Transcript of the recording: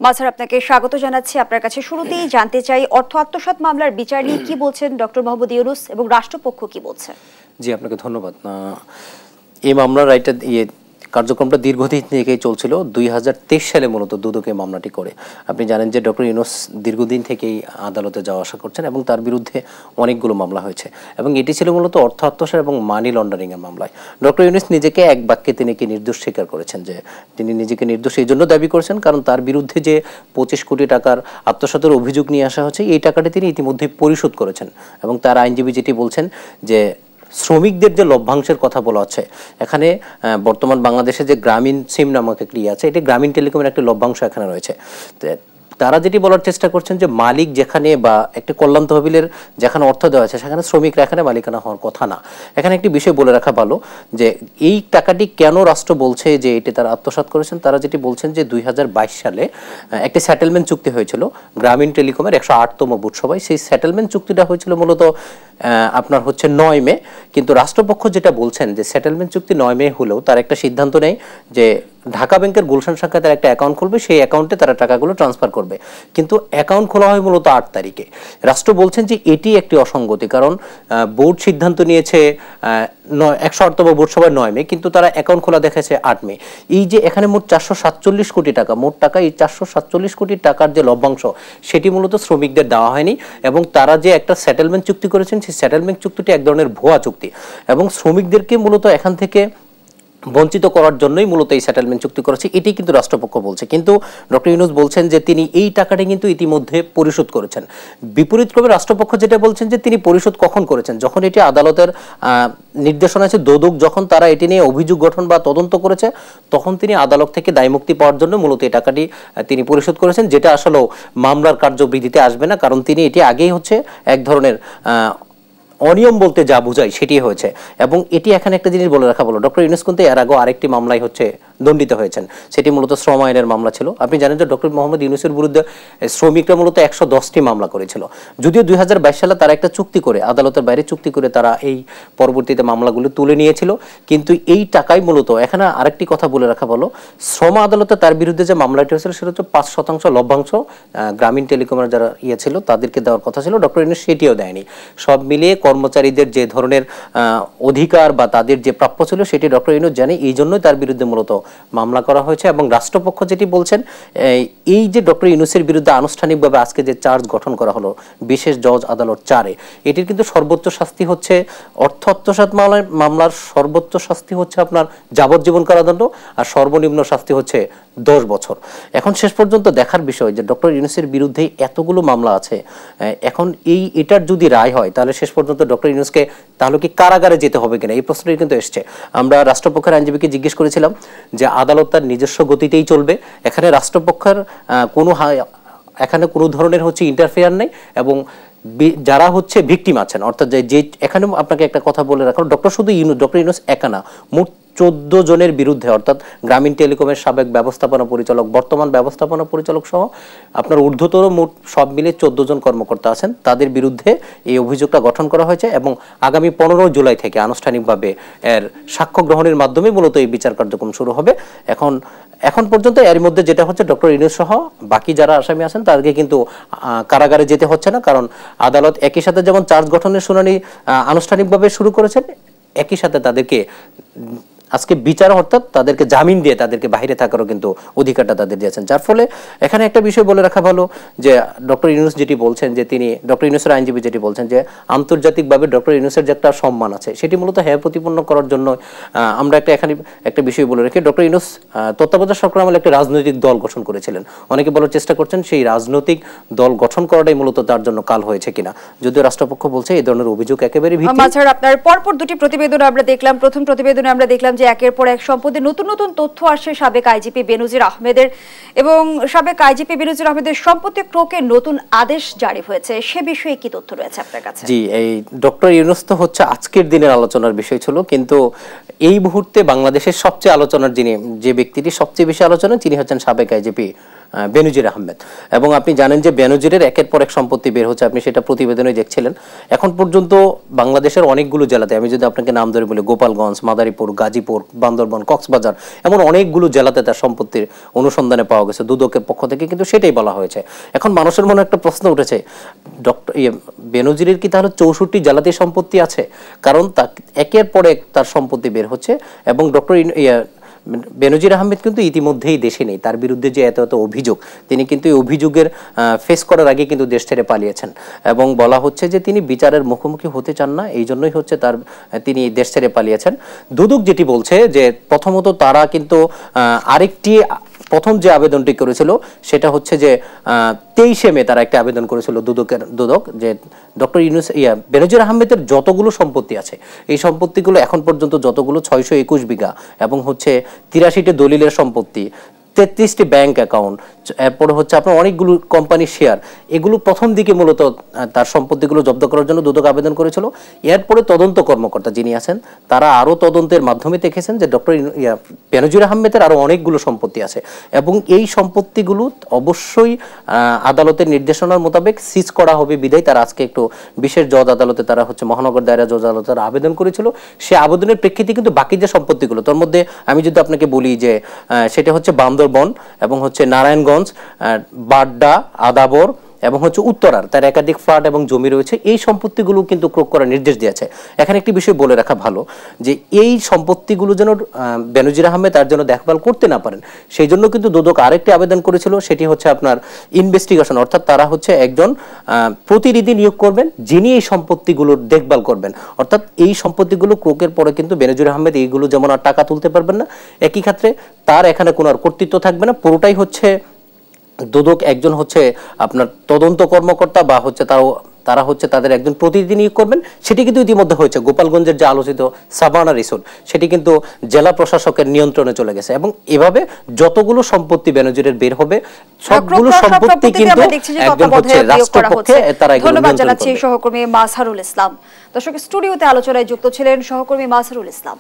মাঝার আপনাকে স্বাগত জানাচ্ছি। আপনার কাছে শুরুতেই জানতে চাই, অর্থ আত্মসাৎ মামলার বিচার নিয়ে কি বলছেন ডক্টর মোহাম্মদ ইউনূস এবং রাষ্ট্রপক্ষ কি বলছে? জি, আপনাকে ধন্যবাদ। এই মামলার কার্যক্রমটা দীর্ঘদিন থেকেই চলছিল। 2023 সালে মূলত দুদকে মামলাটি করে। আপনি জানেন যে ডক্টর ইউনূস দীর্ঘদিন থেকেই আদালতে যাওয়া আসা করছেন এবং তার বিরুদ্ধে অনেকগুলো মামলা হয়েছে এবং এটি ছিল মূলত অর্থ আত্মসাৎ এবং মানি লন্ডারিং এর মামলায়। ডক্টর ইউনূস নিজেকে এক বাক্যে তিনি নির্দোষ স্বীকার করেছেন, যে তিনি নিজেকে নির্দোষ এই জন্য দাবি করেছেন কারণ তার বিরুদ্ধে যে 25 কোটি টাকার আত্মসাতের অভিযোগ নিয়ে আসা হচ্ছে, এই টাকাটি তিনি ইতিমধ্যে পরিশোধ করেছেন এবং তার আইনজীবী যেটি বলছেন যে শ্রমিকদের যে লভ্যাংশের কথা বলা হচ্ছে, এখানে বর্তমান বাংলাদেশে যে গ্রামীণ সিম নামক একটি আছে, এটি গ্রামীণ টেলিকমের একটা লভ্যাংশ এখানে রয়েছে। তারা যেটি বলার চেষ্টা করছেন যে মালিক যেখানে বা একটি কল্যাণ তহবিলের যেখানে অর্থ দেওয়া আছে সেখানে শ্রমিকরা এখানে মালিকানা হওয়ার কথা না। এখানে একটি বিষয় বলে রাখা ভালো যে এই টাকাটি কেন রাষ্ট্র বলছে যে এটি তারা আত্মসাৎ করেছেন। তারা যেটি বলছেন যে 2022 সালে একটি সেটেলমেন্ট চুক্তি হয়েছিল গ্রামীণ টেলিকমের 108তম বুথ সভায়। সেই সেটেলমেন্ট চুক্তিটা হয়েছিল মূলত আপনার হচ্ছে 9 মে, কিন্তু রাষ্ট্রপক্ষ যেটা বলছেন যে সেটেলমেন্ট চুক্তি 9 মে হলেও তার একটা সিদ্ধান্ত নেয় যে ঢাকা ব্যাংকের গুলশান শাখায় তারা একটা অ্যাকাউন্ট খুলবে, সেই অ্যাকাউন্টে তারা টাকাগুলো ট্রান্সফার করবে, কিন্তু অ্যাকাউন্ট খোলা হয় মূলত 8 তারিখে। রাষ্ট্র বলছেন যে এটি একটি অসঙ্গতি, কারণ বোর্ড সিদ্ধান্ত নিয়েছে 108তম বোর্ড সভায় 9 মে, কিন্তু তারা অ্যাকাউন্ট খোলা দেখেছে 8 মে। এই যে এখানে মোট 447 কোটি টাকা, মোট টাকা এই 447 কোটি টাকার যে লভ্যাংশ সেটি মূলত শ্রমিকদের দেওয়া হয়নি এবং তারা যে একটা সেটেলমেন্ট চুক্তি করেছেন সেই সেটেলমেন্ট চুক্তিটি এক ধরনের ভুয়া চুক্তি এবং শ্রমিকদেরকে মূলত এখান থেকে বঞ্চিত করার জন্যই মূলত এই সেটেলমেন্ট চুক্তি করেছে, এটি কিন্তু রাষ্ট্রপক্ষ বলছে। কিন্তু ডক্টর ইউনূস বলছেন যে তিনি এই টাকাটি কিন্তু ইতিমধ্যে পরিশোধ করেছেন। বিপরীতক্রমে রাষ্ট্রপক্ষ যেটা বলছেন যে তিনি পরিশোধ কখন করেছেন, যখন এটি আদালতের নির্দেশনা আছে, দুদক যখন তারা এটি নিয়ে অভিযোগ গঠন বা তদন্ত করেছে তখন তিনি আদালত থেকে দায়মুক্তি পাওয়ার জন্য মূলত এই টাকাটি তিনি পরিশোধ করেছেন, যেটা আসলে মামলার কার্যবিধিতে আসবে না, কারণ তিনি এটি আগেই হচ্ছে এক ধরনের অনিয়ম বলতে যা বোঝায় সেটি হয়েছে। এবং এটি এখানে একটা জিনিস বলে রাখা ভালো, ডক্টর ইউনূস কিন্তু এর আগেও আরেকটি মামলায় হচ্ছে দণ্ডিত হয়েছেন, সেটি মূলত শ্রম আইনের মামলা ছিল। আপনি জানেন যে ডক্টর মোহাম্মদ ইউনূসের বিরুদ্ধে শ্রমিকরা মূলত 110টি মামলা করেছিল, যদিও 2022 সালে তারা একটা চুক্তি করে আদালতের বাইরে চুক্তি করে তারা এই পরবর্তীতে মামলাগুলো তুলে নিয়েছিল। কিন্তু এই টাকাই মূলত, এখানে আরেকটি কথা বলে রাখা ভালো, শ্রম আদালতে তার বিরুদ্ধে যে মামলাটি হয়েছিল সেটা হচ্ছে 5% লভ্যাংশ গ্রামীণ টেলিকমের যারা ছিল তাদেরকে দেওয়ার কথা ছিল, ডক্টর ইউনূস সেটিও দেয়নি। সব মিলিয়ে কর্মচারীদের যে ধরনের অধিকার বা তাদের যে প্রাপ্য ছিল সেটি ডক্টর ইউনূস জানে, এই জন্যই তার বিরুদ্ধে মূলত মামলা করা হয়েছে। এবং রাষ্ট্রপক্ষ যেটি বলছেন, এই যে ডক্টর ইউনূসের বিরুদ্ধে আনুষ্ঠানিকভাবে আজকে যে চার্জ গঠন করা হলো বিশেষ জজ আদালত 4-এ, এটির কিন্তু সর্বোচ্চ শাস্তি হচ্ছে অর্থ আত্মসাৎ মামলার সর্বোচ্চ শাস্তি হচ্ছে আপনার যাবজ্জীবন কারাদণ্ড আর সর্বনিম্ন শাস্তি হচ্ছে 10 বছর। এখন শেষ পর্যন্ত দেখার বিষয় যে ডক্টর ইউনূসের বিরুদ্ধে এতগুলো মামলা আছে, এখন এটার যদি রায় হয় তাহলে শেষ পর্যন্ত ডক্টর ইউনূসকে তাহলে কি কারাগারে যেতে হবে কিনা, এই প্রশ্নটি কিন্তু এসছে। আমরা রাষ্ট্রপক্ষের আইনজীবীকে জিজ্ঞেস করেছিলাম যে আদালত তার নিজস্ব গতিতেই চলবে, এখানে রাষ্ট্রপক্ষের এখানে কোনো ধরনের হচ্ছে ইন্টারফেয়ার নেই এবং যারা হচ্ছে ভিকটিম আছেন, অর্থাৎ যে এখানে আপনাকে একটা কথা বলে রাখো, ডক্টর ইউনূস একা না, মোট 14 জনের বিরুদ্ধে, অর্থাৎ গ্রামীণ টেলিকমের সাবেক ব্যবস্থাপনা পরিচালক, বর্তমান ব্যবস্থাপনা পরিচালক সহ আপনার ঊর্ধ্বতর মোট সব মিলে 14 জন কর্মকর্তা আছেন, তাদের বিরুদ্ধে এই অভিযোগটা গঠন করা হয়েছে এবং আগামী 15 জুলাই থেকে আনুষ্ঠানিকভাবে এর সাক্ষ্য গ্রহণের মাধ্যমে মূলত এই বিচার কার্যক্রম শুরু হবে। এখন পর্যন্ত এর মধ্যে যেটা হচ্ছে ডক্টর ইউনূস সহ বাকি যারা আসামি আছেন তাদেরকে কিন্তু কারাগারে যেতে হচ্ছে না, কারণ আদালত একই সাথে যেমন চার্জ গঠনের শুনানি আনুষ্ঠানিকভাবে শুরু করেছেন, একই সাথে তাদেরকে আজকে বিচার অর্থাৎ তাদেরকে জামিন দিয়ে তাদেরকে বাইরে থাকারও কিন্তু অধিকারটা তাদের দিয়েছেন। যার ফলে এখানে একটা বিষয় বলে রাখা ভালো যে ডক্টর ইউনূস যেটি বলছেন যে তিনি, ডক্টর ইউনূসের আইনজীবী যেটি বলছেন যে আন্তর্জাতিকভাবে ডক্টর ইউনূসের যে একটা সম্মান আছে সেটি মূলত প্রতিপন্ন করার জন্য আমরা এখানে একটা বিষয় বলে রাখি, ডক্টর ইউনূস তত্ত্বাবধায়ক সরকার আমলে একটা রাজনৈতিক দল গঠন করেছিলেন। অনেকে বলার চেষ্টা করছেন সেই রাজনৈতিক দল গঠন করাটাই মূলত তার জন্য কাল হয়েছে কিনা, যদিও রাষ্ট্রপক্ষ বলছে এই ধরনের অভিযোগ একেবারে ভিত্তিহীন। মাঝার, আপনার পরপর দুটি প্রতিবেদন আমরা দেখলাম। প্রথম প্রতিবেদনে আমরা দেখলাম যে একের পর এক সম্পদে নতুন নতুন তথ্য আসে সাবেক আইজিপি বেনজির আহমেদের, এবং সাবেক আইজিপি বেনজির আহমেদের সম্পত্তি ক্রোকের নতুন আদেশ জারি হয়েছে, সে বিষয়ে কি তথ্য রয়েছে আপনার কাছে? জি, এই ডক্টর ইউনূস তো হচ্ছে আজকের দিনের আলোচনার বিষয় ছিল, কিন্তু এই মুহূর্তে বাংলাদেশের সবচেয়ে আলোচনার যে ব্যক্তিটি সবচেয়ে বেশি আলোচনা তিনি হচ্ছেন সাবেক আইজিপি বেনজির আহমেদ। এবং আপনি জানেন যে বেনজিরের একের পর এক সম্পত্তি বের হচ্ছে, আপনি সেটা প্রতিবেদনে দেখছিলেন। এখন পর্যন্ত বাংলাদেশের অনেকগুলো জেলাতে, আমি যদি আপনাকে নাম ধরে বলি, গোপালগঞ্জ, মাদারীপুর, গাজীপুর, বান্দরবান, কক্সবাজার, এমন অনেকগুলো জেলাতে তার সম্পত্তির অনুসন্ধানে পাওয়া গেছে দুদকের পক্ষ থেকে, কিন্তু সেটাই বলা হয়েছে। এখন মানুষের মনে একটা প্রশ্ন উঠেছে, বেনজিরের কি তাহলে 64 জেলাতে সম্পত্তি আছে? কারণ একের পর এক তার সম্পত্তি বের হচ্ছে, এবং বেনজির আহমেদ কিন্তু ইতিমধ্যেই দেশে নেই। তার বিরুদ্ধে যে এত এত অভিযোগ, তিনি কিন্তু এই অভিযোগের ফেস করার আগে কিন্তু দেশ ছেড়ে পালিয়েছেন, এবং বলা হচ্ছে যে তিনি বিচারের মুখোমুখি হতে চান না, এই জন্যই হচ্ছে তিনি দেশ ছেড়ে পালিয়েছেন। দুদক যেটি বলছে যে প্রথমত তারা কিন্তু আরেকটি প্রথম যে আবেদনটি করেছিল সেটা হচ্ছে যে 23 মে তারা একটা আবেদন করেছিল দুদক যে ডক্টর বেনজির আহমেদের যতগুলো সম্পত্তি আছে, এই সম্পত্তিগুলো এখন পর্যন্ত যতগুলো 621 বিঘা, এবং হচ্ছে 83টি দলিলের সম্পত্তি, 33টি ব্যাংক অ্যাকাউন্ট, এরপরে হচ্ছে আপনার অনেকগুলো কোম্পানির শেয়ার, এগুলো প্রথম দিকে মূলত তার সম্পত্তিগুলো জব্দ করার জন্য দুদক আবেদন করেছিল। এরপরে তদন্ত কর্মকর্তা যিনি আছেন তারা আরও তদন্তের মাধ্যমে দেখেছেন যে ডক্টর বেনজির আহমেদের আরও অনেকগুলো সম্পত্তি আছে, এবং এই সম্পত্তিগুলো অবশ্যই আদালতের নির্দেশনার মোতাবেক সিজ করা হবে বিধায় তারা আজকে একটু বিশেষ জজ আদালতে, তারা হচ্ছে মহানগর দায়রা জজ আদালতে আবেদন করেছিল। সে আবেদনের প্রেক্ষিতে কিন্তু বাকি যে সম্পত্তিগুলো, তার মধ্যে আমি যদি আপনাকে বলি যে সেটা হচ্ছে বান্দরবন এবং হচ্ছে নারায়ণগঞ্জ, বাড্ডা, আদাবর এবং হচ্ছে উত্তরার, তার একাধিক ফ্ল্যাট এবং জমি রয়েছে। এই সম্পত্তিগুলো কিন্তু ক্রয় করার নির্দেশ দিয়েছে। এখানে একটি বিষয় বলে রাখা ভালো যে এই সম্পত্তিগুলো যেন বেনজির আহমেদ তার জন্য দেখভাল করতে না পারেন, সেই জন্য কিন্তু দুদক আরেকটি আবেদন করেছিল, সেটি হচ্ছে আপনার ইনভেস্টিগেশন, অর্থাৎ তারা হচ্ছে একজন প্রতিনিধি নিয়োগ করবেন যিনি এই সম্পত্তিগুলোর দেখভাল করবেন। অর্থাৎ এই সম্পত্তিগুলো ক্রয়ের পরে কিন্তু বেনজির আহমেদ এইগুলো যেমন আর টাকা তুলতে পারবেন না, একই ক্ষেত্রে তার এখানে কোনো আর কর্তৃত্ব থাকবে না, পুরোটাই হচ্ছে দুদক একজন হচ্ছে আপনার তদন্ত কর্মকর্তা বা হচ্ছে তারা হচ্ছে তাদের একজন প্রতিনিধি নিয়োগ করবেন। সেটি কিন্তু ইতিমধ্যে হয়েছে। গোপালগঞ্জের যে আলোচিত সাভানা রিসোর্ট, সেটি কিন্তু জেলা প্রশাসকের নিয়ন্ত্রণে চলে গেছে, এবং এভাবে যতগুলো সম্পত্তি বেনজিরের বের হবে সবগুলো সম্পত্তি কিন্তু একজন হচ্ছে রাষ্ট্রপক্ষে তারা এগুলো ধন্যবাদ নিয়ন্ত্রণ জানাচ্ছি করবে। সহকর্মী মাজহারুল ইসলাম। দর্শক, স্টুডিওতে আলোচনায় যুক্ত ছিলেন সহকর্মী মাজহারুল ইসলাম।